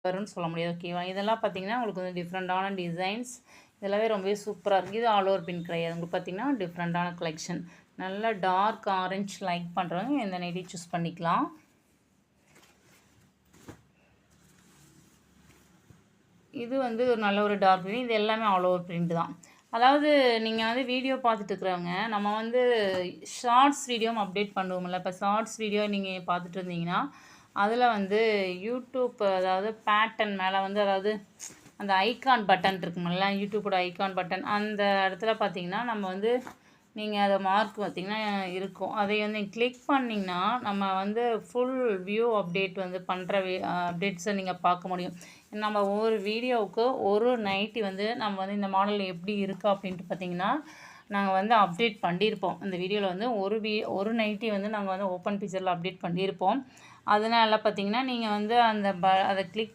வரும்னு சொல்ல முடியாது. ஓகேவா? இதெல்லாம் பார்த்தீங்கன்னா உங்களுக்கு வந்து டிஃப்ரெண்ட்டான டிசைன்ஸ். இதெல்லாமே ரொம்பவே சூப்பராக இருக்குது. இது ஆல் ஓவர் பின் கிடையாது. உங்களுக்கு பார்த்தீங்கன்னா டிஃப்ரெண்ட்டான கலெக்ஷன். நல்லா டார்க் ஆரஞ்ச் லைக் பண்ணுறவங்க இந்த நைட்டி சூஸ் பண்ணிக்கலாம். இது வந்து ஒரு நல்ல ஒரு டார்க் க்ரீன். இது எல்லாமே ஆல் ஓவர் பிரிண்ட் தான். அதாவது நீங்கள் வந்து வீடியோ பார்த்துட்டு இருக்கிறவங்க, நம்ம வந்து ஷார்ட்ஸ் வீடியோவும் அப்டேட் பண்ணுவோம்ல. இப்போ ஷார்ட்ஸ் வீடியோ நீங்கள் பார்த்துட்டு இருந்தீங்கன்னா, அதில் வந்து யூடியூப் அதாவது பேட்டர்ன் மேலே வந்து அதாவது அந்த ஐகான் பட்டன் இருக்குமில்ல, யூடியூப்போட ஐகான் பட்டன் அந்த இடத்துல பார்த்தீங்கன்னா, நம்ம வந்து நீங்கள் அதை மார்க் பார்த்தீங்கன்னா இருக்கும். அதை வந்து கிளிக் பண்ணிங்கன்னா, நம்ம வந்து ஃபுல் வியூ அப்டேட் வந்து பண்ணுற அப்டேட்ஸை நீங்கள் பார்க்க முடியும். நம்ம ஒவ்வொரு வீடியோவுக்கு ஒரு நைட்டி வந்து நம்ம வந்து இந்த மாடல் எப்படி இருக்குது அப்படின்ட்டு பார்த்தீங்கன்னா, நாங்கள் வந்து அப்டேட் பண்ணியிருப்போம். இந்த வீடியோவில் வந்து ஒரு நைட்டி வந்து நாங்கள் வந்து ஓப்பன் பிக்சரில் அப்டேட் பண்ணியிருப்போம். அதனால பார்த்தீங்கன்னா, நீங்கள் வந்து அந்த அதை கிளிக்